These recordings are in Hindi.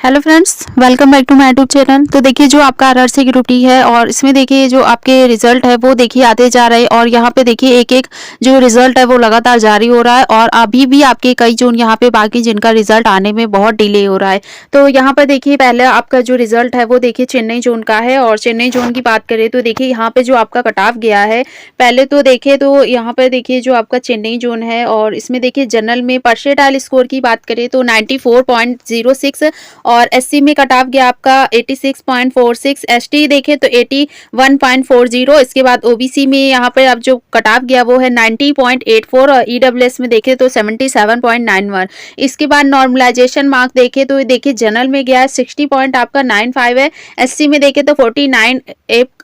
Hello friends, welcome back to my YouTube channel. तो देखिए जो आपका आरआरसी ग्रुप डी है और इसमें देखिए जो आपके रिजल्ट है वो देखिए आते जा रहे हैं और यहाँ पे देखिए एक एक जो रिजल्ट है वो लगातार जारी हो रहा है और अभी भी आपके कई जोन यहाँ पे बाकी जिनका रिजल्ट आने में बहुत डिले हो रहा है। तो यहाँ पर देखिए पहले आपका जो रिजल्ट है वो देखिए चेन्नई जोन का है और चेन्नई जोन की बात करें तो देखिए यहाँ पे जो आपका कट ऑफ गया है पहले तो देखिए तो यहाँ पर देखिए जो आपका चेन्नई जोन है और इसमें देखिए जनरल में परसेंटाइल स्कोर की बात करें तो 94.06 और एससी में कट ऑफ गया आपका 86.46, एसटी देखें तो 81.40। इसके बाद ओबीसी में यहाँ पर अब जो कट ऑफ गया वो है 90.84 और ईडब्ल्यूएस में देखें तो 77.91। इसके बाद नॉर्मलाइजेशन मार्क देखें तो देखिए जनरल में गया है 60 पॉइंट आपका 95 है, एससी में देखें तो 49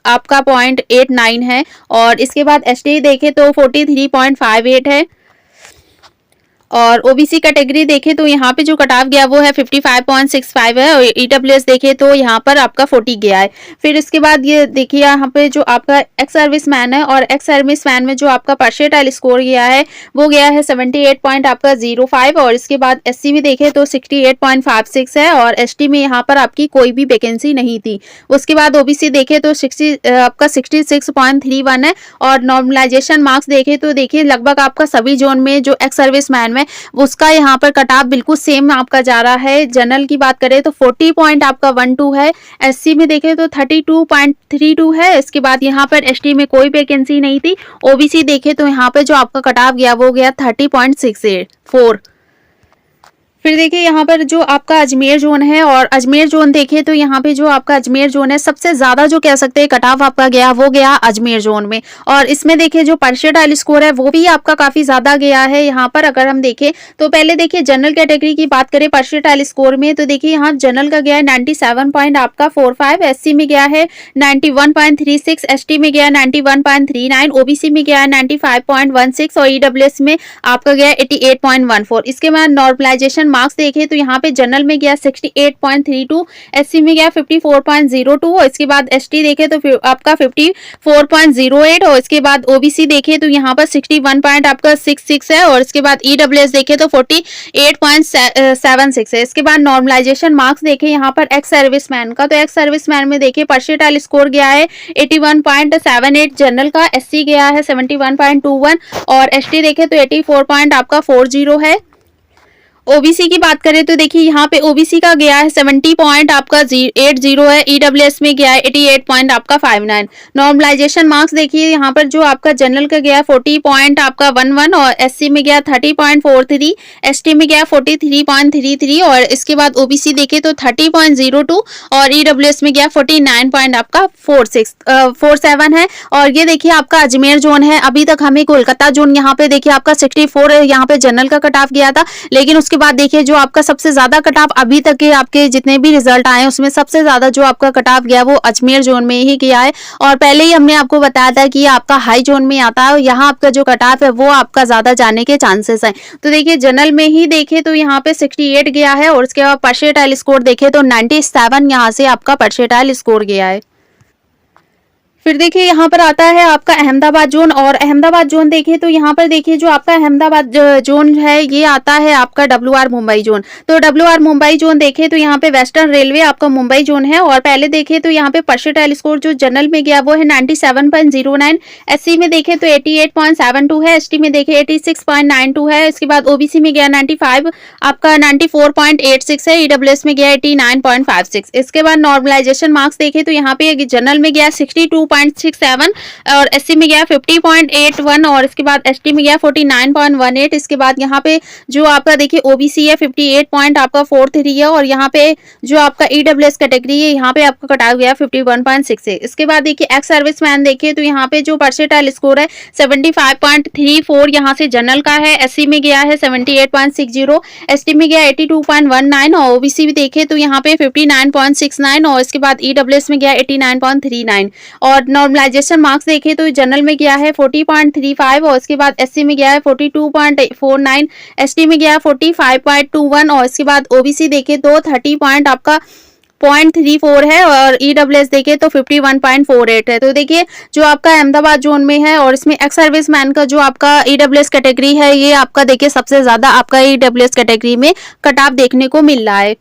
आपका 0.89 है और इसके बाद एसटी देखें तो 43.58 है और ओबीसी कैटेगरी देखें तो यहाँ पे जो कट ऑफ गया वो है 55.65 है और ईडब्ल्यूएस देखें तो यहाँ पर आपका 40 गया है। फिर इसके बाद ये देखिए यहाँ पे जो आपका एक्स सर्विस मैन है और एक्स सर्विस मैन में जो आपका परसेंटाइल स्कोर गया है वो गया है 78 पॉइंट आपका 05 और इसके बाद एससी में देखें तो 68.56 है और एसटी में यहाँ पर आपकी कोई भी वैकेंसी नहीं थी। उसके बाद ओबीसी देखें तो आपका 66.31 है और नॉर्मलाइजेशन मार्क्स देखें तो देखिए लगभग आपका सभी जोन में जो एक्स सर्विस मैन उसका यहाँ पर कट ऑफ बिल्कुल सेम आपका जा रहा है। जनरल की बात करें तो 40 पॉइंट आपका 12 है, एससी में देखें तो 32.32 है। इसके बाद यहाँ पर एसटी में कोई वैकेंसी नहीं थी। ओबीसी देखें तो यहाँ पे जो आपका कट ऑफ गया वो गया 30.64। फिर देखिए यहाँ पर जो आपका अजमेर जोन है और अजमेर जोन देखिए तो यहाँ पे जो आपका अजमेर जोन है सबसे ज्यादा जो कह सकते हैं कट ऑफ आपका गया वो गया अजमेर जोन में और इसमें देखिए जो परसेंटाइल स्कोर है वो भी आपका काफी ज्यादा गया है। यहाँ पर अगर हम देखें तो पहले देखिए जनरल कैटेगरी की बात करें परसेंटाइल स्कोर में तो देखिए यहाँ जनरल का गया है 97 पॉइंट आपका 45, एससी में गया है 91.36, एसटी में गया 91.39, ओबीसी में गया है 95.16 और ईडब्ल्यूएस में आपका गया 88.14। इसके बाद नॉर्मलाइजेशन मार्क्स देखें तो यहाँ पे जनरल में गया 68.32, एससी में गया 54.02 और इसके बाद एसटी देखें तो आपका 54.08 और इसके बाद ओबीसी देखें तो यहाँ पर 61 पॉइंट आपका 66 है और इसके बाद ईडब्ल्यूएस देखें तो 48.76 है। इसके बाद नॉर्मलाइजेशन मार्क्स देखें यहाँ पर एक्स सर्विसमैन का तो एक्स सर्विसमैन में देखिए परसेंटाइल स्कोर गया है 81.78, जनरल का एससी गया है 71.21 और एसटी देखें तो 84 पॉइंट आपका 40 है। ओबीसी की बात करें तो देखिए यहाँ पे ओबीसी का गया है 70 पॉइंट आपका 80 है, ईडब्ल्यूएस में गया है 88 पॉइंट आपका 59। नॉर्मलाइजेशन मार्क्स देखिए यहाँ पर जो आपका जनरल का गया 40 पॉइंट आपका 11 और एससी में गया 30.43, एसटी में गया 43.33 और इसके बाद ओबीसी देखे तो 30.02 और ईडब्ल्यूएस में गया 49 पॉइंट आपका 47 है। और ये देखिए आपका अजमेर जोन है। अभी तक हमें कोलकाता जोन यहाँ पे देखिए आपका 64 यहाँ पे जनरल का कट ऑफ गया था, लेकिन उसके बाद देखिए जो आपका सबसे ज्यादा कट ऑफ अभी तक के आपके जितने भी रिजल्ट आए उसमें सबसे ज्यादा जो आपका कट ऑफ गया वो अजमेर जोन में ही गया है और पहले ही हमने आपको बताया था कि आपका हाई जोन में आता है और यहाँ आपका जो कट ऑफ है वो आपका ज्यादा जाने के चांसेस हैं। तो देखिए जनरल में ही देखे तो यहाँ पे 68 गया है और उसके बाद परसेंटाइल स्कोर देखे तो 97 यहाँ से आपका परसेंटाइल स्कोर गया है। फिर देखिए यहाँ पर आता है आपका अहमदाबाद जोन और अहमदाबाद जोन देखिए तो यहाँ पर देखिए जो आपका अहमदाबाद जोन है ये आता है आपका डब्ल्यूआर मुंबई जोन। तो डब्ल्यूआर मुंबई जोन देखे तो यहाँ पे वेस्टर्न रेलवे आपका मुंबई जोन है और पहले देखे तो यहाँ पे परसेंटाइल स्कोर जो जनरल में गया वो है 97.09, एससी में देखे तो 88.72 है, एसटी में देखे 86.92 है, इसके बाद ओबीसी में गया 95 आपका 94.86 है, ईडब्ल्यूएस में गया 89.56। इसके बाद नॉर्मलाइजेशन मार्क्स देखे तो यहाँ पे जनरल में गया 62.67 और एससी में गया 50.81 और इसके बाद एसटी में गया 49.18। इसके बाद यहाँ पे जो आपका देखिए ओबीसी है 58 पॉइंट आपका 43 है और यहाँ पे जो आपका ईडब्ल्यूएस कैटेगरी है यहाँ पे आपका कट ऑफ गया 51.6 है। इसके बाद देखिए एक्स सर्विसमैन देखिए तो यहाँ पे जो परसेंटाइल स्कोर है 75.34 यहाँ से जनरल का है, एससी में गया है 78.60, एसटी में गया 82.19 और ओबीसी भी देखे तो यहाँ पे 59.69 और इसके बाद ईडब्ल्यूएस में गया 89.39 और नॉर्मलाइजेशन मार्क्स देखे तो जनरल में गया है 40.35 और इसके बाद एससी में गया है 42.49, एसटी में गया है 45.21 और इसके बाद ओबीसी देखे तो 30 पॉइंट आपका 0.34 है और ईडब्ल्यूएस देखे तो 51.48 है। तो देखिए जो आपका अहमदाबाद जोन में है और इसमें एक्स सर्विस मैन का जो आपका ईडब्ल्यूएस कैटेगरी है ये आपका देखिए सबसे ज्यादा आपका ईडब्ल्यूएस कैटेगरी में कट ऑफ देखने को मिल रहा है।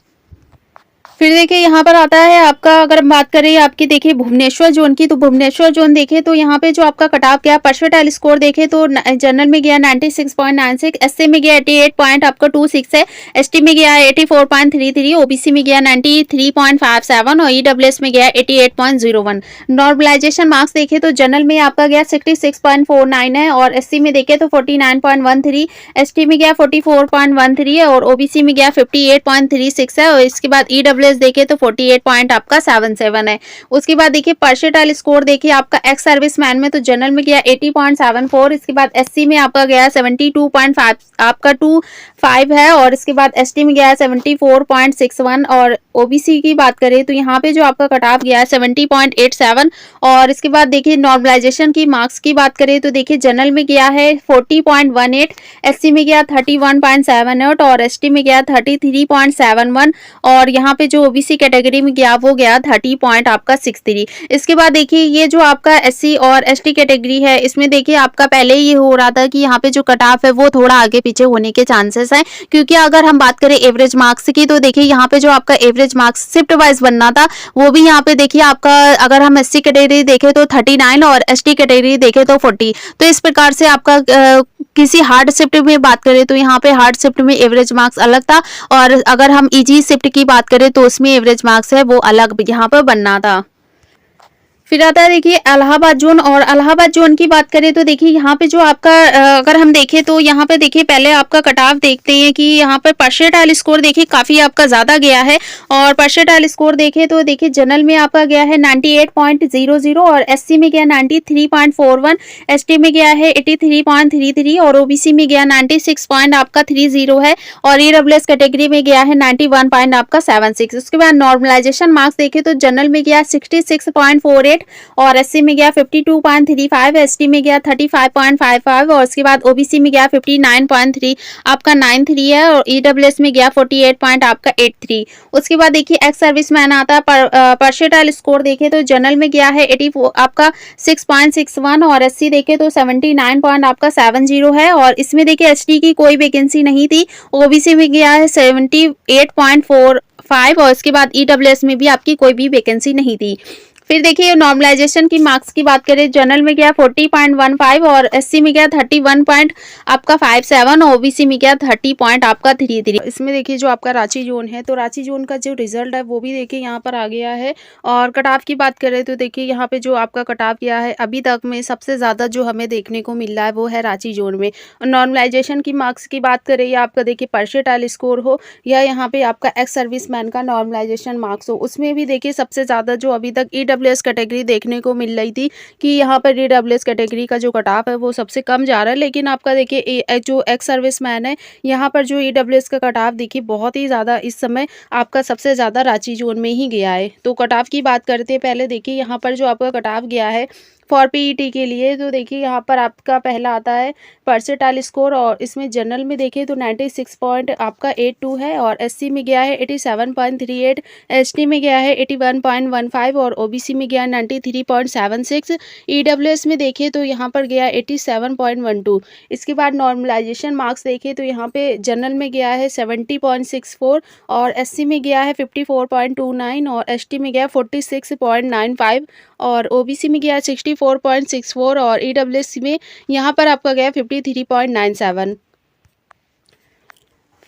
फिर देखिए यहाँ पर आता है आपका, अगर हम बात करें आपकी देखिए भुवनेश्वर जोन की, तो भुवनेश्वर जोन देखें तो यहाँ पे जो आपका कट ऑफ गया परसेंटाइल स्कोर देखें तो जनरल में गया 96.96, एससी में गया 88 पॉइंट आपका 26 है, एसटी में गया 84.33, ओबीसी में गया 93.57 और ईडब्ल्यूएस में गया 88.01। नॉर्मलाइजेशन मार्क्स देखें तो जनरल में आपका गया 66.49 है और एससी में देखें तो 49.13, एसटी में गया 44.13 है और ओबीसी में गया 58.36 है और इसके बाद ईडब्ल्यूएस देखे तो 48 पॉइंट आपका 77 है। उसके बाद देखिए परसेंटाइल स्कोर देखिए आपका एक्स सर्विसमैन में तो जनरल में गया 80.74, इसके बाद एससी में आपका गया 72.5 आपका 25 है और इसके बाद एसटी में गया 74.61 और ओबीसी की बात करें तो यहाँ पे जो आपका कट ऑफ गया है 70.87 और इसके बाद देखिए नॉर्मलाइजेशन की मार्क्स की बात करें तो देखिए जनरल में गया है 40.18, एससी में गया 31.78 और एसटी में गया 33.71 और यहाँ पे जो ओबीसी कैटेगरी में गया वो गया 30 पॉइंट आपका 63। इसके बाद देखिए ये जो आपका एससी और एसटी कैटेगरी है इसमें देखिए आपका पहले ये हो रहा था कि यहाँ पे जो कट ऑफ है वो थोड़ा आगे पीछे होने के चांसेस हैं, क्योंकि अगर हम बात करें एवरेज मार्क्स की तो देखिए यहाँ पे जो आपका एवरेज मार्क्स शिफ्ट वाइज बनना था वो भी यहाँ पे देखिए आपका, अगर हम एससी कैटेगरी देखें तो 39 और एसटी कैटेगरी देखें तो 40। तो इस प्रकार से आपका किसी हार्ड शिफ्ट में बात करें तो यहाँ पे हार्ड शिफ्ट में एवरेज मार्क्स अलग था और अगर हम इजी शिफ्ट की बात करें तो उसमें एवरेज मार्क्स है वो अलग यहाँ पर बनना था। फिर आता है देखिए इलाहाबाद जोन, और इलाहाबाद जोन की बात करें तो देखिए यहाँ पे जो आपका अगर हम देखें तो यहाँ पे देखिए पहले आपका कट ऑफ देखते हैं कि यहाँ पर परसेंटाइल स्कोर देखिए काफ़ी आपका ज़्यादा गया है और परसेंटाइल स्कोर देखें तो देखिए जनरल में आपका गया है 98.00 और एससी में गया 93.41, एसटी में गया है 83.33 और ओबीसी में गया 96 पॉइंट आपका 30 है और ईडब्ल्यूएस कैटेगरी में गया है 91 पॉइंट आपका 76। उसके बाद नॉर्मलाइजेशन मार्क्स देखें तो जनरल में गया 66.48 और एससी में गया 52.35, एसटी में गया 35.55 और उसके बाद ओबीसी में गया 59.3 आपका 93 है और ईडब्ल्यूएस में गया 48 पॉइंट आपका 83। उसके बाद देखिए एक्स सर्विसमैन आता है, परसेंटाइल स्कोर देखे तो जनरल में गया है 84 आपका 6.61 और एससी देखे तो 79 पॉइंट आपका 70 है और इसमें देखिए एसटी की कोई वैकेंसी नहीं थी, ओबीसी में गया है 78.45 और उसके बाद ईडब्ल्यूएस में भी आपकी कोई भी वैकेंसी नहीं थी। फिर देखिए नॉर्मलाइजेशन की मार्क्स की बात करें, जनरल में गया 40.15 और एससी में गया 31 पॉइंट आपका 57 और ओबीसी में गया 30 पॉइंट आपका 33। इसमें देखिए जो आपका रांची जोन है तो रांची जोन का जो रिजल्ट है वो भी देखिए यहाँ पर आ गया है और कट ऑफ की बात करें तो देखिए यहाँ पे जो आपका कट ऑफ गया है अभी तक में सबसे ज़्यादा जो हमें देखने को मिल रहा है वो है रांची जोन में। नॉर्मलाइजेशन की मार्क्स की बात करें या आपका देखिए परसेंटाइल स्कोर हो या यहाँ पे आपका एक्स सर्विसमैन का नॉर्मलाइजेशन मार्क्स हो, उसमें भी देखिए सबसे ज़्यादा जो अभी तक ईडब्ल्यूएस कैटेगरी देखने को मिल रही थी कि यहाँ पर ईडब्ल्यूएस कैटेगरी का जो कट ऑफ है वो सबसे कम जा रहा है, लेकिन आपका देखिए जो एक्स सर्विसमैन है यहाँ पर जो ईडब्ल्यूएस का कट ऑफ देखिए बहुत ही ज़्यादा इस समय आपका सबसे ज़्यादा रांची जोन में ही गया है। तो कट ऑफ की बात करते हैं, पहले देखिए यहाँ पर जो आपका कट ऑफ गया है फॉर पीईटी के लिए तो देखिए यहाँ पर आपका पहला आता है परसेंटाइल स्कोर और इसमें जनरल में देखें तो 96 पॉइंट आपका 82 है और एससी में गया है 87.38, एसटी में गया है 81.15 और ओबीसी में गया 93.76, ईडब्ल्यूएस में देखें तो यहाँ पर गया 87.12। इसके बाद नॉर्मलाइजेशन मार्क्स देखें तो यहाँ पे जनरल में गया है 70.64 और एससी में गया है 54.29 और एसटी में गया 46.95 और ओबीसी में गया 64.64 और ईडब्ल्यूएस में यहाँ पर आपका गया 53.97।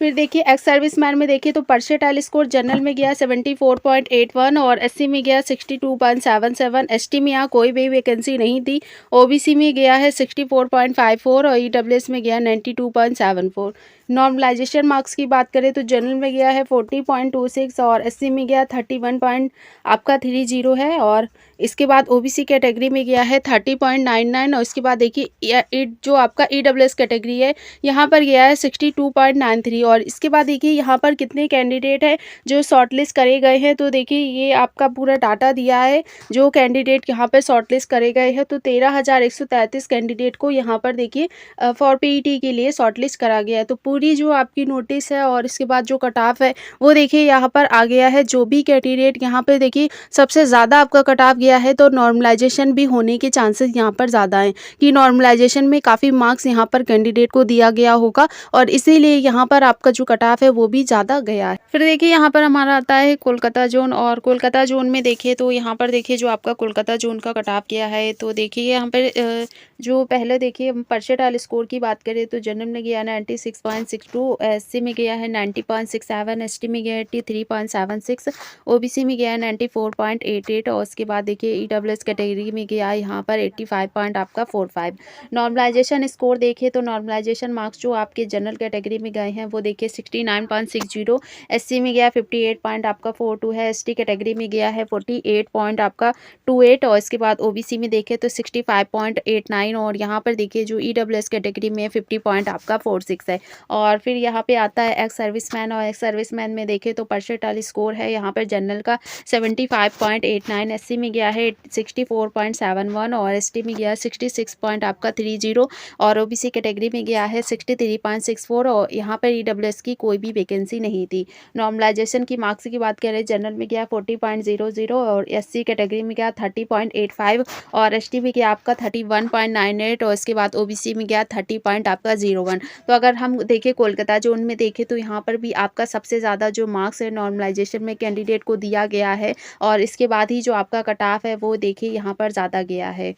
फिर देखिए एक्स सर्विसमैन में देखिए तो परसेंटाइल स्कोर जनरल में गया 74.81 और एससी में गया 62.77, एसटी में यहाँ कोई भी वैकेंसी नहीं थी, ओबीसी में गया है 64.54 और ईडब्ल्यूएस में गया 92.74। नॉर्मलाइजेशन मार्क्स की बात करें तो जनरल में गया है 40.26 और एससी में गया 31 पॉइंट आपका 30 है और इसके बाद ओबीसी कैटेगरी में गया है 30.99 और इसके बाद देखिए जो आपका ईडब्ल्यूएस कैटेगरी है यहाँ पर गया है 62.93 और इसके बाद देखिए यहाँ पर कितने कैंडिडेट हैं जो शॉर्टलिस्ट करे गए हैं। तो देखिए ये आपका पूरा डाटा दिया है जो कैंडिडेट यहाँ पर शॉर्टलिस्ट करे गए हैं, तो 13,133 कैंडिडेट को यहाँ पर देखिए फॉर पीईटी के लिए शॉर्टलिस्ट करा गया है। तो पूरी जो आपकी नोटिस है और इसके बाद जो कट ऑफ है वो देखिए यहाँ पर आ गया है। जो भी कैंडिडेट यहाँ पर देखिए सबसे ज़्यादा आपका कट ऑफ गया गया है तो नॉर्मलाइजेशन भी होने के चांसेस यहाँ पर ज़्यादा हैं कि नॉर्मलाइजेशन में काफ़ी मार्क्स यहाँ पर कैंडिडेट को दिया गया होगा और इसीलिए यहाँ पर आपका जो कट ऑफ है वो भी ज़्यादा गया है। फिर देखिए यहाँ पर हमारा आता है कोलकाता जोन, और कोलकाता जोन में देखिए तो यहाँ पर देखिए जो आपका कोलकाता जोन का कट ऑफ गया है, तो देखिए यहाँ पर जो पहले देखिए परसेंटाइल स्कोर की बात करें तो जनरल में गया 96.62, एससी में गया है 90.67, एसटी में गया है 83.76, ओबीसी में गया है 94.88 और उसके बाद देखिए ईडब्ल्यूएस कैटेगरी में गया है यहाँ पर 85 पॉइंट आपका 45। नॉर्मलाइजेशन स्कोर देखिए तो नॉर्मलाइजेशन मार्क्स जो आपके जनरल कैटेगरी में गए हैं वो देखिए 69.60, एससी में गया 58 पॉइंट आपका 42 है, एसटी कैटेगरी में गया है 48 पॉइंट आपका 28 और इसके बाद ओबीसी में देखें तो 65.89 और यहाँ पर देखिए जो ईडब्ल्यूएस कैटेगरी में 50 पॉइंट आपका 46 है। और फिर यहाँ पे आता है एक्स सर्विसमैन, और एक्स सर्विसमैन में देखें तो परसेंटाइल स्कोर है यहाँ पर जनरल का 75.89, एससी में गया है 64.71 और एसटी में गया 66 पॉइंट आपका 30 और ओबीसी कैटेगरी में गया है 63.64 और यहाँ पर ईडब्ल्यूएस की कोई भी वैकेंसी नहीं थी। नॉर्मलाइजेशन की मार्क्स की बात करें जनरल में गया 40.00 और एससी कैटेगरी में गया 30.85 और एसटी में गया आपका 31.98 और इसके बाद ओबीसी में गया 30 पॉइंट आपका 01। तो अगर हम देखें कोलकाता जोन में देखें तो यहाँ पर भी आपका सबसे ज़्यादा जो मार्क्स है नॉर्मलाइजेशन में कैंडिडेट को दिया गया है और इसके बाद ही जो आपका कट ऑफ है वो देखिए यहाँ पर ज़्यादा गया है।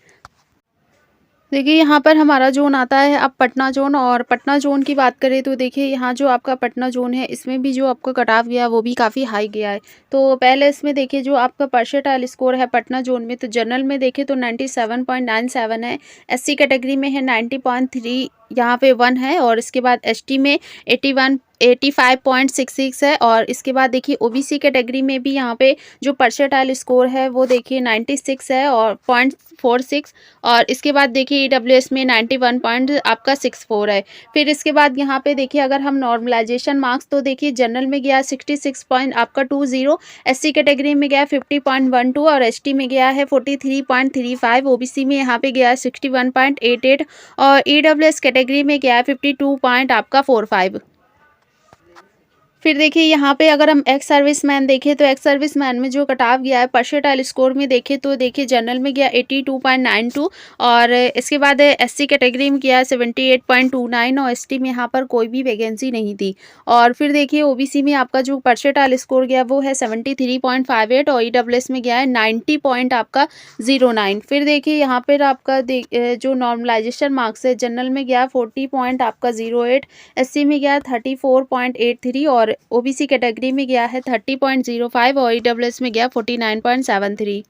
देखिए यहाँ पर हमारा जोन आता है अब पटना जोन, और पटना जोन की बात करें तो देखिए यहाँ जो आपका पटना जोन है इसमें भी जो आपका कट ऑफ गया वो भी काफ़ी हाई गया है। तो पहले इसमें देखिए जो आपका परसेंटाइल स्कोर है पटना जोन में, तो जनरल में देखें तो 97.97 है, एससी कैटेगरी में है 90.3 यहाँ पे 1 है और इसके बाद एसटी में 85.66 है और इसके बाद देखिए ओबीसी कैटेगरी में भी यहाँ पे जो परसेंटाइल स्कोर है वो देखिए 96 है और 0.46 और इसके बाद देखिए ईडब्ल्यूएस में 91 पॉइंट आपका 64 है। फिर इसके बाद यहाँ पे देखिए अगर हम नॉर्मलाइजेशन मार्क्स तो देखिए जनरल में गया 66 पॉइंट आपका 20, एससी कैटेगरी में गया 50.12 और एसटी में गया है 43.35, ओबीसी में यहाँ पे गया 61.88 और ईडब्ल्यूएस कैटेगरी में गया है 52 पॉइंट आपका 45। फिर देखिए यहाँ पे अगर हम एक्स सर्विसमैन देखें तो एक्स सर्विसमैन में जो कट ऑफ गया है परसेंटाइल स्कोर में देखें तो देखिए जनरल में गया 82.92 और इसके बाद एससी कैटेगरी में गया 78.29 और एसटी में यहाँ पर कोई भी वैकेंसी नहीं थी। और फिर देखिए ओबीसी में आपका जो परसेंटाइल स्कोर गया वो है 73.58 और ईडब्ल्यूएस में गया है 90 पॉइंट आपका 09। फिर देखिए यहाँ पर आपका जो नॉर्मलाइजेशन मार्क्स है जनरल में गया 40 पॉइंट आपका 08, एससी में गया 34.83 और ओबीसी कैटेगरी में गया है 30.05 और ईडब्ल्यूएस में गया 49.73।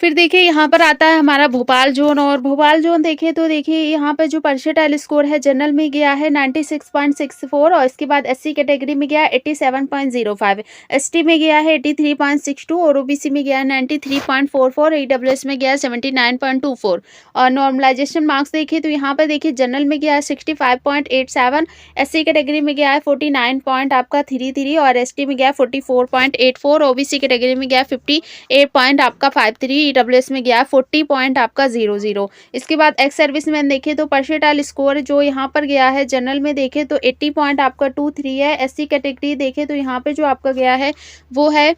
फिर देखिए यहाँ पर आता है हमारा भोपाल जोन, और भोपाल जोन देखें तो देखिए यहाँ पर जो परसेंटाइल स्कोर है जनरल में गया है 96.64 और इसके बाद एससी कैटेगरी में गया 87.05, एसटी में गया है 83.62 और ओबीसी में गया है 93.44, ईडब्ल्यूएस में गया है 79.24 और नॉर्मलाइजेशन मार्क्स देखिए तो यहाँ पर देखिए जनरल में गया है 65.87, एससी कैटेगरी में गया है 49 पॉइंट आपका 33 और एसटी में गया है 44.84, ओबीसी कैटेगरी में गया है 58 पॉइंट आपका 53, ईडब्ल्यूएस में गया 40 पॉइंट आपका 00। इसके बाद एक्स सर्विसमैन देखें तो परसेंटाइल स्कोर जो यहाँ पर गया है जनरल में देखें तो 80 पॉइंट आपका 23 है, एससी कैटेगरी देखें तो यहाँ पे जो आपका गया है वो है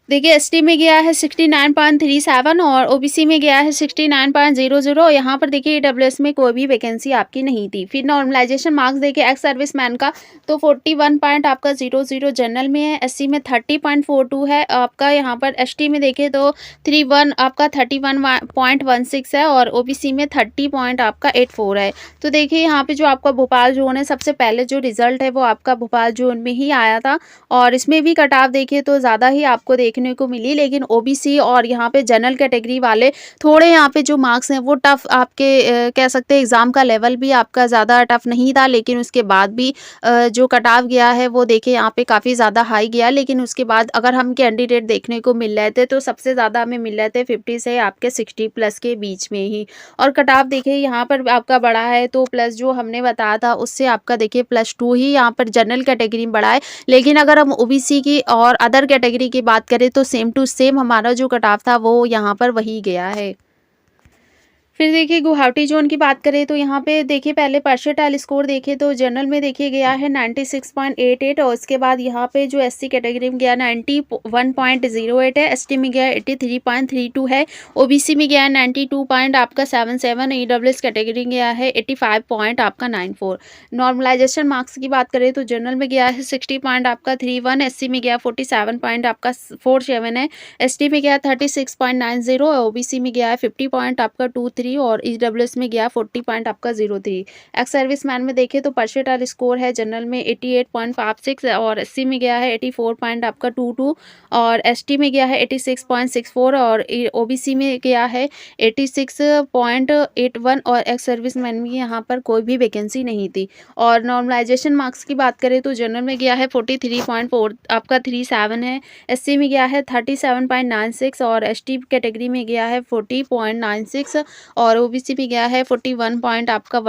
देखिए एसटी में गया है 69.37 और ओबीसी में गया है 69.00। यहाँ पर देखिए ईडब्ल्यूएस में कोई भी वैकेंसी आपकी नहीं थी। फिर नॉर्मलाइजेशन मार्क्स देखिए एक्स सर्विसमैन का तो 41 पॉइंट आपका 00 जनरल में है, एससी में 30.42 है आपका, यहाँ पर एसटी में देखें तो 31 आपका 31.16 है और ओबीसी में 30 पॉइंट आपका 84 है। तो देखिए यहाँ पे जो आपका भोपाल जोन है सबसे पहले जो रिजल्ट है वो आपका भोपाल जोन में ही आया था और इसमें भी कट ऑफ देखिए तो ज़्यादा ही आपको देखने को मिली, लेकिन ओबीसी और यहाँ पे जनरल कैटेगरी वाले थोड़े यहाँ पे जो मार्क्स हैं वो टफ आपके कह सकते हैं, एग्जाम का लेवल भी आपका ज़्यादा टफ नहीं था, लेकिन उसके बाद भी जो कट ऑफ गया है वो देखिए यहाँ पे काफ़ी ज़्यादा हाई गया। लेकिन उसके बाद अगर हम कैंडिडेट देखने को मिल रहे थे तो सबसे ज़्यादा हमें मिल रहे थे 50 से आपके 60 प्लस के बीच में ही, और कट ऑफ देखिए यहाँ पर आपका बढ़ा है तो प्लस जो हमने बताया था उससे आपका देखिए +2 ही यहाँ पर जनरल कैटेगरी में बढ़ा है। लेकिन अगर हम ओबीसी की और अदर कैटेगरी की बात करें तो सेम टू सेम हमारा जो कट ऑफ था वो यहाँ पर वही गया है। फिर देखिए गुवाहाटी ज़ोन की बात करें तो यहाँ पे देखिए पहले पर्सेटाइल स्कोर देखें तो जनरल में देखिए गया है 96.88 और उसके बाद यहाँ पे जो एससी कैटेगरी में गया 91.08 है, एसटी में गया 83.32 है, ओबीसी में गया है 92 पॉइंट आपका 77, ईडब्ल्यूएस कैटेगरी में गया है 85 पॉइंट आपका 94। नॉर्मलाइजेशन मार्क्स की बात करें तो जनरल में गया है 60 पॉइंट आपका 31, एससी में गया 47 पॉइंट आपका 47 है, एसटी में गया 36.90 और ओबीसी में गया है 50 पॉइंट आपका 23 और ईडब्ल्यूएस में गया 40 पॉइंट आपका 03। एक्स सर्विसमैन में देखें तो पर्सेटाइल स्कोर है जनरल में 88.56 और एससी में गया है 84 पॉइंट आपका 22 और एसटी में गया है 86.64 और ओबीसी में गया है 86.81 और एक्स सर्विसमैन में यहाँ पर कोई भी वैकेंसी नहीं थी। और नॉर्मलाइजेशन मार्क्स की बात करें तो जनरल में गया है 43.4 आपका 37 है, एससी में गया है 37.96 और एसटी कैटेगरी में गया है 40.96 और ओबीसी में गया है 41 पॉइंट आपका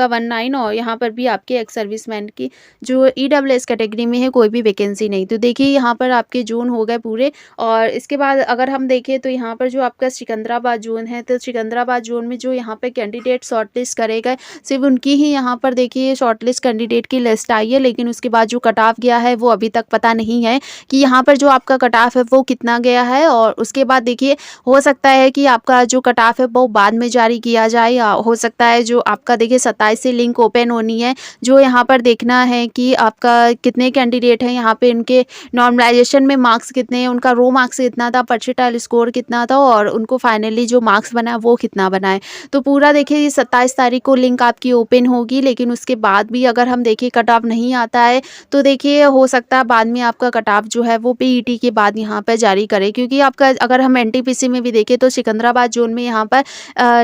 19 और यहाँ पर भी आपके एक्स सर्विसमैन की जो ईडब्ल्यूएस कैटेगरी में है कोई भी वैकेंसी नहीं। तो देखिए यहाँ पर आपके जोन हो गए पूरे। और इसके बाद अगर हम देखें तो यहाँ पर जो आपका सिकंदराबाद जोन है, तो सिकंदराबाद जोन में जो यहाँ पे कैंडिडेट शॉर्टलिस्ट करे गए सिर्फ उनकी ही यहाँ पर देखिए शॉर्टलिस्ट कैंडिडेट की लिस्ट आई है, लेकिन उसके बाद जो कट ऑफ गया है वो अभी तक पता नहीं है कि यहाँ पर जो आपका कट ऑफ है वो कितना गया है। और उसके बाद देखिए हो सकता है कि आपका जो कट ऑफ है वो बाद में जारी किया जाए, या हो सकता है जो आपका देखिए 27 से लिंक ओपन होनी है, जो यहाँ पर देखना है कि आपका कितने कैंडिडेट हैं, यहाँ पे उनके नॉर्मलाइजेशन में मार्क्स कितने हैं, उनका रो मार्क्स कितना था, पर्सेटाइल स्कोर कितना था और उनको फाइनली जो मार्क्स बना वो कितना बना है। तो पूरा देखिए ये 27 तारीख को लिंक आपकी ओपन होगी, लेकिन उसके बाद भी अगर हम देखिए कट ऑफ नहीं आता है तो देखिए हो सकता है बाद में आपका कट ऑफ जो है वो पीईटी के बाद यहाँ पर जारी करे, क्योंकि आपका अगर हम एनटीपीसी में भी देखें तो सिकंदराबाद जोन में यहाँ पर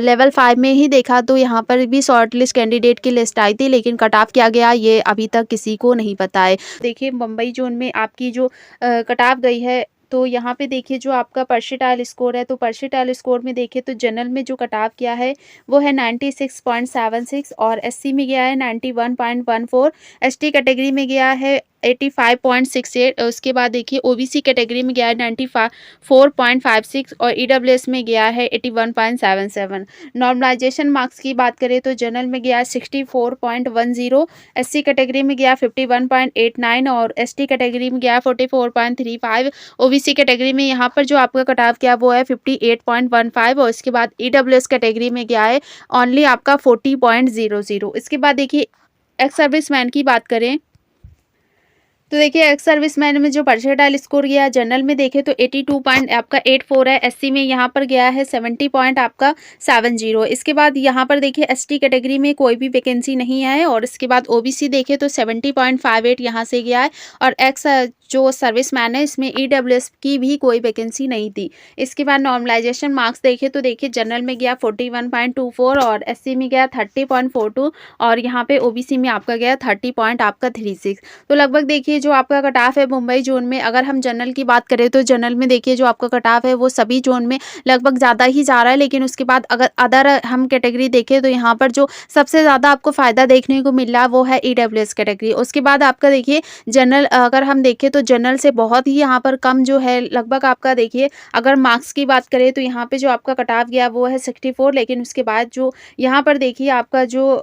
लेवल 5 में ही देखा तो यहाँ पर भी शॉर्ट लिस्ट कैंडिडेट की लिस्ट आई थी, लेकिन कट ऑफ क्या गया ये अभी तक किसी को नहीं पता है। देखिए मुंबई जोन में आपकी जो कट ऑफ गई है तो यहाँ पे देखिए जो आपका पर्सेटाइल स्कोर है, तो पर्सेटाइल स्कोर में देखिए तो जनरल में जो कट ऑफ किया है वो है 96.76 और एससी में गया है 91.14, एसटी कैटेगरी में गया है 85.68 और उसके बाद देखिए ओबीसी कैटेगरी में गया है 94.56 और ईडब्ल्यूएस में गया है 81.77। नॉर्मलाइजेशन मार्क्स की बात करें तो जनरल में गया है 64.10, एससी कैटेगरी में गया 51.89 और एसटी कैटेगरी में गया 44.35, ओबीसी कैटेगरी में यहाँ पर जो आपका कट ऑफ किया वो है 58.15 और इसके बाद ईडब्ल्यूएस कैटेगरी में गया है ओनली आपका 40.00। इसके बाद देखिए एक्स सर्विसमैन की बात करें तो देखिए एक्स सर्विसमैन में जो पर्सेटाइल स्कोर गया है जनरल में देखें तो 82 पॉइंट आपका 84 है, एससी में यहाँ पर गया है 70 पॉइंट आपका 70। इसके बाद यहाँ पर देखिए एसटी कैटेगरी में कोई भी वैकेंसी नहीं है और इसके बाद ओबीसी देखें तो 70.58 यहाँ से गया है और एक्स जो सर्विसमैन है इसमें ईडब्ल्यूएस की भी कोई वैकेंसी नहीं थी। इसके बाद नॉर्मलाइजेशन मार्क्स देखें तो देखिए जनरल में गया 41.24 और एससी में गया 30.42 और यहाँ पे ओबीसी में आपका गया 30 पॉइंट आपका 36। तो लगभग देखिए जो आपका कट ऑफ है मुंबई जोन में, अगर हम जनरल की बात करें तो जनरल में देखिए जो आपका कट ऑफ है वो सभी जोन में लगभग ज़्यादा ही जा रहा है, लेकिन उसके बाद अगर अदर हम कैटेगरी देखें तो यहाँ पर जो सबसे ज़्यादा आपको फ़ायदा देखने को मिल रहा है वो है ईडब्ल्यूएस कैटेगरी। उसके बाद आपका देखिए जनरल अगर हम देखें तो जनरल से बहुत ही यहाँ पर कम जो है लगभग आपका देखिए अगर मार्क्स की बात करें तो यहाँ पे जो आपका कट ऑफ गया वो है 64, लेकिन उसके बाद जो यहाँ पर देखिए आपका जो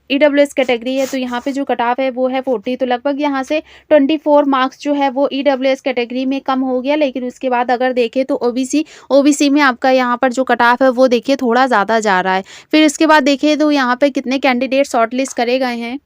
ईडब्ल्यूएस कैटेगरी है तो यहाँ पे जो कट ऑफ है वो है 40, तो लगभग यहाँ से 24 मार्क्स जो है वो ईडब्ल्यूएस कैटेगरी में कम हो गया। लेकिन उसके बाद अगर देखें तो ओबीसी में आपका यहाँ पर जो कट ऑफ है वो देखिए थोड़ा ज़्यादा जा रहा है। फिर इसके बाद देखिए तो यहाँ पे कितने कैंडिडेट शॉर्टलिस्ट करे गए हैं,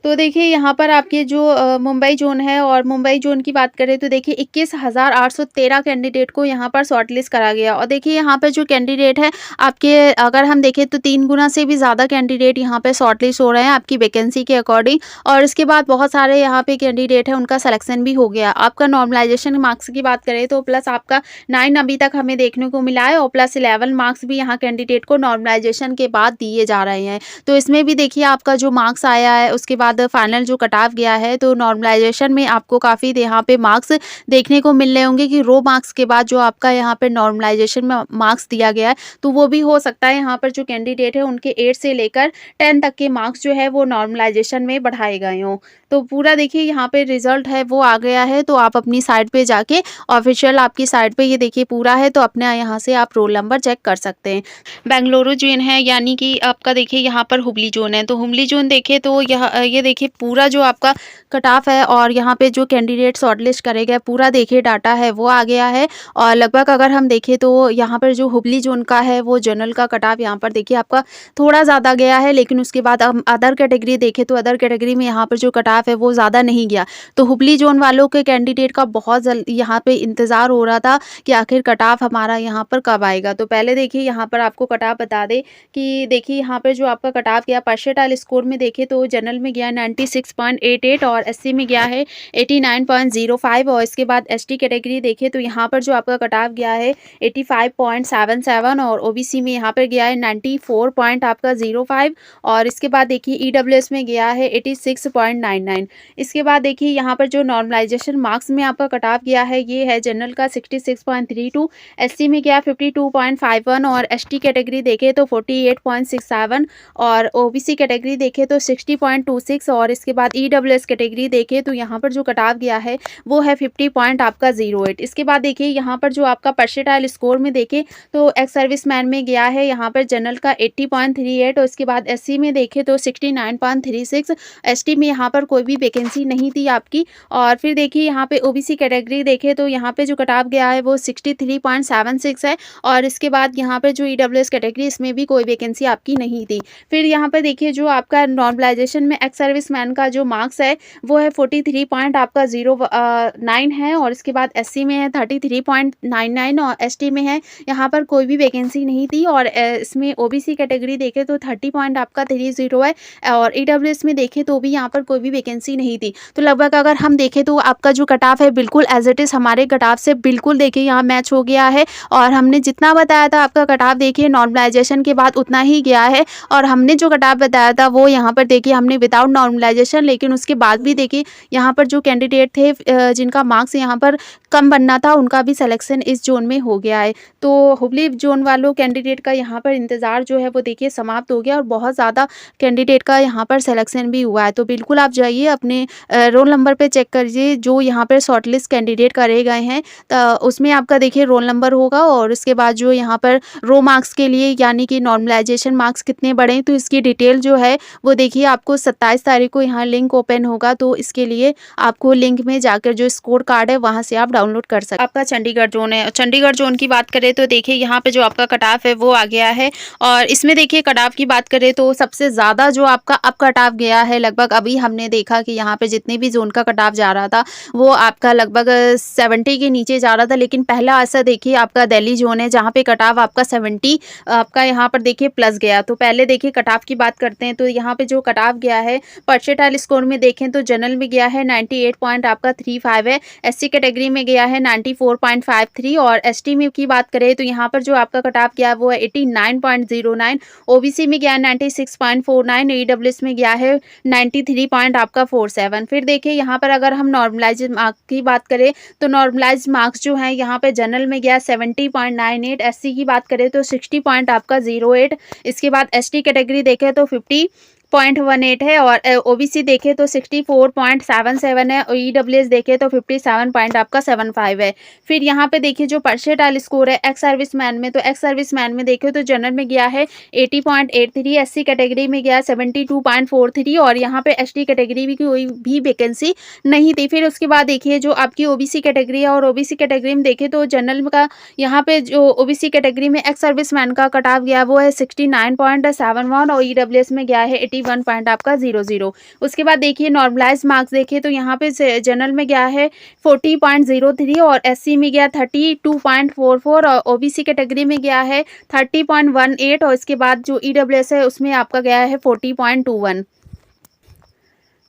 तो देखिए यहाँ पर आपके जो मुंबई जोन है और मुंबई जोन की बात करें तो देखिए 21,813 कैंडिडेट को यहाँ पर शॉर्टलिस्ट करा गया। और देखिए यहाँ पर जो कैंडिडेट है आपके अगर हम देखें तो 3 गुना से भी ज़्यादा कैंडिडेट यहाँ पे शॉर्टलिस्ट हो रहे हैं आपकी वैकेंसी के अकॉर्डिंग। और इसके बाद बहुत सारे यहाँ पे कैंडिडेट हैं उनका सिलेक्शन भी हो गया। आपका नॉर्मलाइजेशन मार्क्स की बात करें तो प्लस आपका 9 अभी तक हमें देखने को मिला है और प्लस 11 मार्क्स भी यहाँ कैंडिडेट को नॉर्मलाइजेशन के बाद दिए जा रहे हैं। तो इसमें भी देखिए आपका जो मार्क्स आया है उसके बाद फाइनल जो कट ऑफ गया है तो नॉर्मलाइजेशन में आपको काफ़ी यहाँ पे मार्क्स देखने को मिल रहे होंगे कि रो मार्क्स के बाद जो आपका यहाँ पे नॉर्मलाइजेशन में मार्क्स दिया गया है तो वो भी हो सकता है यहाँ पर जो कैंडिडेट है उनके 8 से लेकर 10 तक के मार्क्स जो है वो नॉर्मलाइजेशन में बढ़ाए गए हों। तो पूरा देखिए यहाँ पे रिजल्ट है वो आ गया है। तो आप अपनी साइट पे जाके ऑफिशियल आपकी साइट पे ये देखिए पूरा है, तो अपने यहाँ से आप रोल नंबर चेक कर सकते हैं। बेंगलुरु जोन है, यानी कि आपका देखिए यहाँ पर हुबली जोन है। तो हुबली जोन देखें तो ये देखिए पूरा जो आपका कट ऑफ है और यहाँ पे जो कैंडिडेट शॉर्टलिस्ट करे गए पूरा देखिए डाटा है वो आ गया है। और लगभग अगर हम देखें तो यहाँ पर जो हुबली जोन का है वो जनरल का कट ऑफ यहाँ पर देखिए आपका थोड़ा ज़्यादा गया है, लेकिन उसके बाद हम अदर कैटेगरी देखें तो अदर कैटेगरी में यहाँ पर जो कट ऑफ है वो ज़्यादा नहीं गया। तो हुबली जोन वालों के कैंडिडेट का बहुत जल्द यहाँ पे इंतज़ार हो रहा था कि आखिर कट ऑफ हमारा यहाँ पर कब आएगा। तो पहले देखिए यहाँ पर आपको कट ऑफ बता दें कि देखिए यहाँ पर जो आपका कट ऑफ गया परसेंटाइल स्कोर में देखें तो जनरल में गया 96.88 और एससी में गया है 89.05 और इसके बाद एसटी कैटेगरी देखें तो यहाँ पर जो आपका कट ऑफ गया है 85.77 और ओबीसी में यहाँ पर गया है 94 पॉइंट आपका 05 और इसके बाद देखिए ईडब्ल्यूएस में गया है 86.99। इसके बाद देखिए यहाँ पर जो नॉर्मलाइजेशन मार्क्स में आपका कट ऑफ गया है ये है जनरल का 66.32, एससी में गया 52.51 और एसटी कैटेगरी देखें तो 48.67 और ओबीसी कैटेगरी देखें तो 60.26 और इसके बाद ईडब्ल्यूएस कैटेगरी देखें तो यहाँ पर जो कट ऑफ गया है वो है 50 पॉइंट आपका 08। इसके बाद देखिए यहाँ पर जो आपका परसेंटाइल स्कोर में देखें तो एक्स सर्विसमैन में गया है यहाँ पर जनरल का 80.38 और इसके बाद एससी में देखें तो 69.36, एसटी में यहाँ पर कोई भी वैकेंसी नहीं थी आपकी। और फिर देखिए यहाँ पे ओबीसी कैटेगरी देखें तो यहाँ पे जो कट ऑफ गया है वो 63.76 है और इसके बाद यहाँ पर जो ईडब्ल्यूएस कैटेगरी इसमें भी कोई वैकेंसी आपकी नहीं थी। फिर यहाँ पर देखिए जो आपका नॉर्मलाइजेशन में एक्स सर्विसमैन का जो मार्क्स है वो है 43 पॉइंट आपका 09 है और इसके बाद एससी में है 33.99 और एसटी में है यहाँ पर कोई भी वैकेंसी नहीं थी और इसमें ओबीसी कैटेगरी देखें तो 30 पॉइंट आपका 30 है और ईडब्ल्यूएस में देखें तो भी यहाँ पर कोई भी वैकेंसी नहीं थी। तो लगभग अगर हम देखें तो आपका जो कट ऑफ है बिल्कुल एज इट इज़ हमारे कट ऑफ से बिल्कुल देखिए यहाँ मैच हो गया है और हमने जितना बताया था आपका कट ऑफ देखिए नॉर्मलाइजेशन के बाद उतना ही गया है और हमने जो कट ऑफ बताया था वो यहाँ पर देखिए हमने विदाउट नॉर्मलाइजेशन, लेकिन उसके बाद भी देखिए यहाँ पर जो कैंडिडेट थे जिनका मार्क्स यहाँ पर कम बनना था उनका भी सिलेक्शन इस जोन में हो गया है। तो हुबली जोन वालों कैंडिडेट का यहाँ पर इंतज़ार जो है वो देखिए समाप्त हो गया और बहुत ज़्यादा कैंडिडेट का यहाँ पर सिलेक्शन भी हुआ है। तो बिल्कुल आप जाइए अपने रोल नंबर पे चेक करिए जो यहाँ पर शॉर्टलिस्ट कैंडिडेट करे गए हैं तो उसमें आपका देखिए रोल नंबर होगा और उसके बाद जो यहाँ पर रो मार्क्स के लिए यानी कि नॉर्मलाइजेशन मार्क्स कितने बढ़े तो इसकी डिटेल जो है वो देखिए आपको 27 तारीख को यहाँ लिंक ओपन होगा। तो इसके लिए आपको लिंक में जाकर जो स्कोर कार्ड है वहाँ से आप डाउनलोड कर सकते हैं। आपका चंडीगढ़ जोन है, चंडीगढ़ जोन की बात करें तो देखिए यहाँ पे जो आपका कट ऑफ है वो आ गया है और इसमें देखिए कट ऑफ की बात करें तो सबसे ज़्यादा जो आपका अब कट ऑफ गया है लगभग अभी हमने देखा कि यहाँ पे जितने भी जोन का कट ऑफ जा रहा था वो आपका लगभग 70 के नीचे जा रहा था, लेकिन पहला ऐसा देखिए आपका दिल्ली जोन है जहाँ पे कट ऑफ आपका 70 आपका यहाँ पर देखिए प्लस गया। तो पहले देखिए कट ऑफ की बात करते हैं तो यहाँ पे जो कट ऑफ गया है परसेंटाइल स्कोर में देखें तो जनरल में गया है 98 पॉइंट आपका 35 है, एससी कैटेगरी में गया है 94.53 और एसटी में की बात करें तो यहाँ पर जो आपका कट ऑफ गया वो है 89.09, ओबीसी में गया है 96.49, ईडब्ल्यूएस में गया है 93 पॉइंट आपका 47। फिर देखिए यहाँ पर अगर हम नॉर्मलाइज मार्क्स की बात करें तो नॉर्मलाइज मार्क्स जो है यहाँ पे जनरल में गया 70.98, एससी की बात करें तो 60 पॉइंट आपका 08, इसके बाद एसटी कैटेगरी देखें तो 50.18 है और ओबीसी देखे तो 64.77 है और ईडब्ल्यूएस देखे तो 57 पॉइंट आपका 75 है। फिर यहाँ पे देखिए जो परसेंटाइल स्कोर है एक्स सर्विसमैन में, तो एक्स सर्विसमैन में देखे तो जनरल में गया है 80.83, एससी कैटेगरी में गया 72.43 और यहाँ पे एसटी कैटेगरी भी कोई भी वैकेंसी नहीं थी। फिर उसके बाद देखिए जो आपकी ओबीसी कैटेगरी है और ओबीसी कैटेगरी में देखे तो जनरल का यहाँ पे जो ओबीसी कैटेगरी में एक्स सर्विसमैन का कट ऑफ गया वो है 69.71 और ईडब्ल्यूएस में गया है 81 पॉइंट आपका 00। उसके बाद देखिए नॉर्मलाइज मार्क्स देखिए तो यहाँ पे जनरल में गया है 40.03 और एससी में गया 32.44 और ओबीसी कैटेगरी में गया है 30.18 और इसके बाद जो ईडब्ल्यूएस है उसमें आपका गया है 40.21।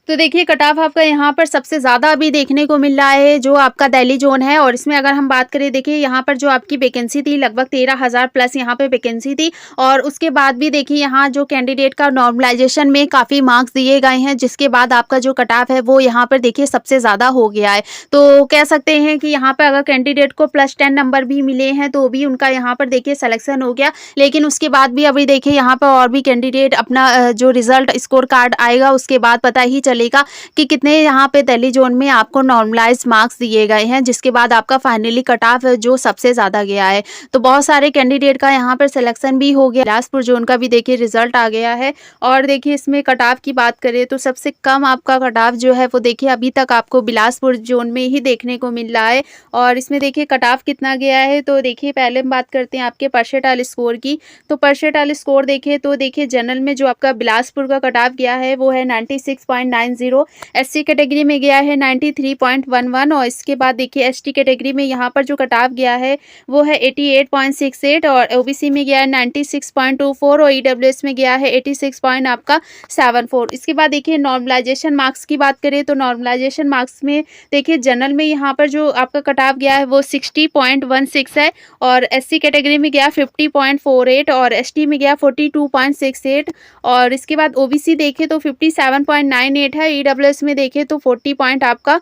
तो देखिए कट ऑफ आपका यहाँ पर सबसे ज़्यादा अभी देखने को मिल रहा है जो आपका दिल्ली जोन है और इसमें अगर हम बात करें देखिए यहाँ पर जो आपकी वैकेंसी थी लगभग 13,000 प्लस यहाँ पे वैकेंसी थी और उसके बाद भी देखिए यहाँ जो कैंडिडेट का नॉर्मलाइजेशन में काफ़ी मार्क्स दिए गए हैं जिसके बाद आपका जो कट ऑफ है वो यहाँ पर देखिए सबसे ज़्यादा हो गया है। तो कह सकते हैं कि यहाँ पर अगर कैंडिडेट को +10 नंबर भी मिले हैं तो भी उनका यहाँ पर देखिए सिलेक्शन हो गया, लेकिन उसके बाद भी अभी देखिए यहाँ पर और भी कैंडिडेट अपना जो रिजल्ट स्कोर कार्ड आएगा उसके बाद पता ही चलेगा कि कितने यहाँ पे दिल्ली जोन में आपको नॉर्मलाइज मार्क्स दिए गए हैं, जिसके बाद आपका फाइनली कट ऑफ जो सबसे ज़्यादा गया है। तो बहुत सारे कैंडिडेट का यहाँ पर सिलेक्शन भी हो गया। बिलासपुर जोन का भी देखिए रिजल्ट आ गया है और देखिए इसमें कट ऑफ की बात करें तो सबसे कम आपका कट ऑफ जो है वो देखिए अभी तक आपको बिलासपुर जोन में ही देखने को मिल रहा है। और इसमें देखिए कट ऑफ कितना गया है, तो देखिए पहले हम बात करते हैं आपके परसेंटाइल स्कोर की। तो परसेंटाइल स्कोर देखिए तो देखिए जनरल में जो आपका बिलासपुर का कट ऑफ गया है वो है 96.90, एससी कैटेगरी में गया है 93.11 और इसके बाद देखिए एसटी कैटेगरी में यहाँ पर जो कट ऑफ गया है वो है 88.68 और ओबीसी में गया है 96.24 और ईडब्ल्यूएस में गया है 86 पॉइंट आपका 74। इसके बाद देखिए नॉर्मलाइजेशन मार्क्स की बात करें तो नॉर्मलाइजेशन मार्क्स में देखिए जनरल में यहाँ पर जो आपका कट ऑफ गया है वो 60.16 है और एससी कैटेगरी में गया 50.48 और एसटी में गया 42.68 और इसके बाद ओबीसी देखें तो 57.98 है, ईडब्ल्यूएस में देखें तो 40 पॉइंट आपका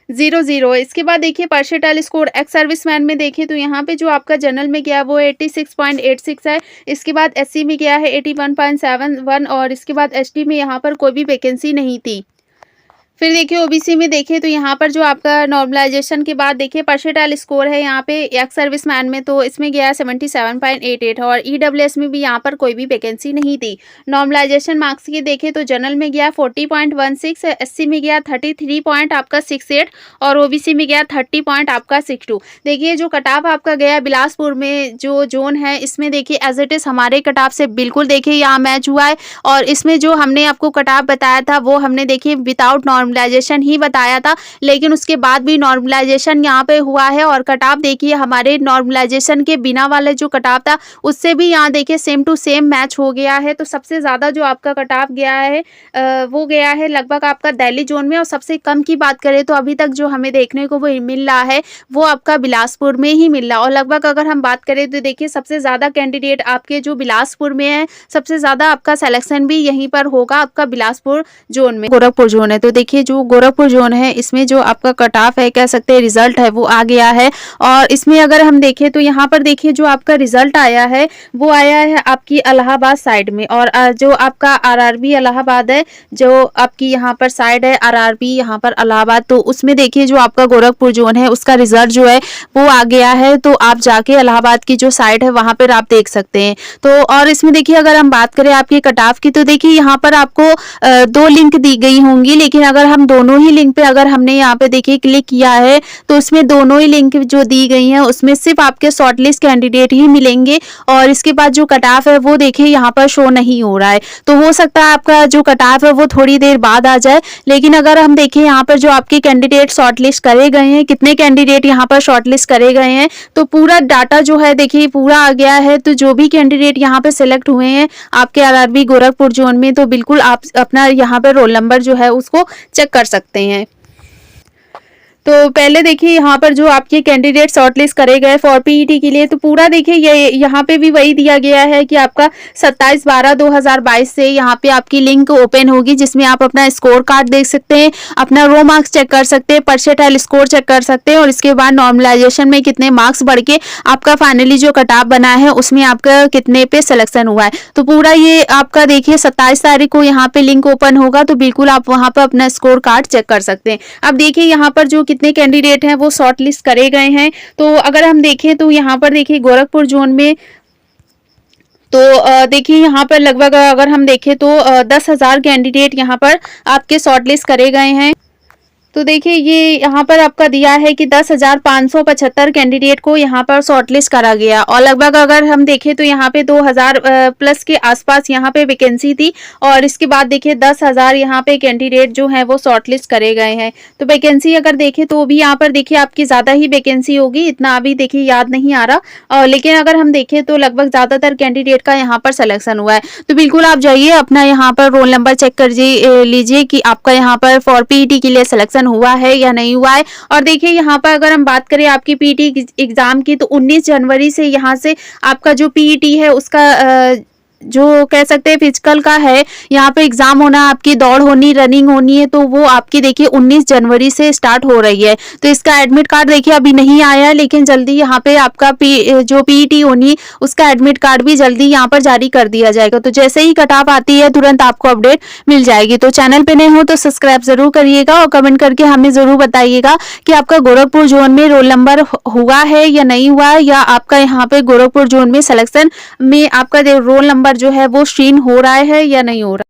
00। इसके बाद देखिए परसेंटाइल स्कोर एक्स सर्विसमैन में देखें तो यहाँ पे जो आपका जनरल में गया वो 86.86 है। इसके बाद एससी में गया है 81.71 और इसके बाद एसटी में यहाँ पर कोई भी वैकेंसी नहीं थी। फिर देखिए ओबीसी में देखें तो यहाँ पर जो आपका नॉर्मलाइजेशन के बाद देखिए परसेंटाइल स्कोर है यहाँ पे एक्स सर्विसमैन में तो इसमें गया 77.88 और ईडब्ल्यूएस में भी यहाँ पर कोई भी वैकेंसी नहीं थी। नॉर्मलाइजेशन मार्क्स की देखें तो जनरल में गया 40.16, एससी में गया 33 पॉइंट आपका 68 और ओबीसी में गया 30 पॉइंट आपका 62। देखिए जो कट ऑफ आपका गया बिलासपुर में जो जोन है इसमें देखिए एज इट इज़ हमारे कट ऑफ से बिल्कुल देखिए यहाँ मैच हुआ है और इसमें जो हमने आपको कट ऑफ बताया था वो हमने देखिए विदाउट नॉर्मलाइजेशन ही बताया था, लेकिन उसके बाद भी नॉर्मलाइजेशन यहाँ पे हुआ है और कट ऑफ देखिए हमारे नॉर्मलाइजेशन के बिना वाले जो कट ऑफ था उससे भी यहाँ देखिए सेम टू सेम मैच हो गया है। तो सबसे ज़्यादा जो आपका कट ऑफ गया है वो गया है लगभग आपका दिल्ली जोन में और सबसे कम की बात करें तो अभी तक जो हमें देखने को वो मिल रहा है वो आपका बिलासपुर में ही मिल रहा है। और लगभग अगर हम बात करें तो देखिए सबसे ज़्यादा कैंडिडेट आपके जो बिलासपुर में है, सबसे ज़्यादा आपका सिलेक्शन भी यहीं पर होगा आपका बिलासपुर जोन में। गोरखपुर जोन है तो देखिए जो गोरखपुर जोन है इसमें जो आपका कट ऑफ है कह सकते हैं रिजल्ट है वो आ गया है और इसमें अगर हम देखें तो यहाँ पर देखिए जो आपका रिजल्ट आया है वो आया है आपकी इलाहाबाद साइड में और जो आपका आरआरबी इलाहाबाद है जो आपकी यहाँ पर साइड है आरआरबी यहाँ पर इलाहाबाद, तो उसमें देखिए जो आपका गोरखपुर जोन है उसका रिजल्ट जो है वो आ गया है। तो आप जाके इलाहाबाद की जो साइड है वहाँ पर आप देख सकते हैं। तो और इसमें देखिए अगर हम बात करें आपके कट ऑफ की तो देखिए यहाँ पर आपको 2 लिंक दी गई होंगी, लेकिन अगर हम दोनों ही लिंक पे अगर हमने यहाँ पे देखिए क्लिक किया है तो उसमें दोनों ही लिंक जो दी गई हैं उसमें सिर्फ आपके शॉर्टलिस्ट कैंडिडेट ही मिलेंगे और इसके बाद जो कट ऑफ है वो देखिए यहाँ पर शो नहीं हो रहा है। तो हो सकता है आपका जो कट ऑफ है वो थोड़ी देर बाद आ जाए, लेकिन अगर हम देखें यहाँ पर जो आपके कैंडिडेट शॉर्टलिस्ट करे गए हैं, कितने कैंडिडेट यहाँ पर शॉर्टलिस्ट करे गए हैं, तो पूरा डाटा जो है देखिए पूरा आ गया है। तो जो भी कैंडिडेट यहाँ पे सिलेक्ट हुए हैं आपके आरआरबी गोरखपुर जोन में तो बिल्कुल आप अपना यहाँ पे रोल नंबर जो है उसको चेक कर सकते हैं। तो पहले देखिए यहाँ पर जो आपके कैंडिडेट शॉर्टलिस्ट करे गए फॉर पीईटी के लिए तो पूरा देखिए ये यहाँ पे भी वही दिया गया है कि आपका 27/12/2022 से यहाँ पे आपकी लिंक ओपन होगी जिसमें आप अपना स्कोर कार्ड देख सकते हैं, अपना रो मार्क्स चेक कर सकते हैं, परसेंटाइल स्कोर चेक कर सकते हैं और इसके बाद नॉर्मलाइजेशन में कितने मार्क्स बढ़ के आपका फाइनली जो कट ऑफ बना है उसमें आपका कितने पे सिलेक्शन हुआ है। तो पूरा ये आपका देखिए 27 तारीख को यहाँ पे लिंक ओपन होगा तो बिल्कुल आप वहाँ पर अपना स्कोर कार्ड चेक कर सकते हैं। अब देखिए यहाँ पर जो कितने कैंडिडेट हैं वो शॉर्टलिस्ट करे गए हैं। तो अगर हम देखें तो यहाँ पर देखिए गोरखपुर जोन में तो देखिए यहाँ पर लगभग अगर हम देखें तो 10,000 कैंडिडेट यहाँ पर आपके शॉर्टलिस्ट करे गए हैं। तो देखिए ये यहाँ पर आपका दिया है कि 10,575 कैंडिडेट को यहाँ पर शॉर्टलिस्ट करा गया और लगभग अगर हम देखें तो यहाँ पे 2,000 प्लस के आसपास यहाँ पे वैकेंसी थी और इसके बाद देखिए 10,000 यहाँ पे कैंडिडेट जो हैं वो शॉर्टलिस्ट करे गए हैं। तो वैकेंसी अगर देखें तो भी यहाँ पर देखिए आपकी ज़्यादा ही वैकेंसी होगी, इतना अभी देखिए याद नहीं आ रहा लेकिन अगर हम देखें तो लगभग ज़्यादातर कैंडिडेट का यहाँ पर सिलेक्शन हुआ है। तो बिल्कुल आप जाइए अपना यहाँ पर रोल नंबर चेक कर लीजिए कि आपका यहाँ पर फॉर पीईटी के लिए सिलेक्शन हुआ है या नहीं हुआ है। और देखिए यहाँ पर अगर हम बात करें आपकी पीईटी एग्जाम की तो 19 जनवरी से यहाँ से आपका जो पीईटी है उसका जो कह सकते हैं फिजिकल का है, यहाँ पे एग्जाम होना, आपकी दौड़ होनी, रनिंग होनी है, तो वो आपकी देखिए 19 जनवरी से स्टार्ट हो रही है। तो इसका एडमिट कार्ड देखिए अभी नहीं आया है, लेकिन जल्दी यहाँ पे आपका जो पीईटी होनी उसका एडमिट कार्ड भी जल्दी यहाँ पर जारी कर दिया जाएगा। तो जैसे ही कट ऑफ आती है तुरंत आपको अपडेट मिल जाएगी। तो चैनल पे नए हो तो सब्सक्राइब जरूर करिएगा और कमेंट करके हमें जरूर बताइएगा कि आपका गोरखपुर जोन में रोल नंबर हुआ है या नहीं हुआ है, या आपका यहाँ पे गोरखपुर जोन में सिलेक्शन में आपका रोल नंबर जो है वो स्क्रीन हो रहा है या नहीं हो रहा है।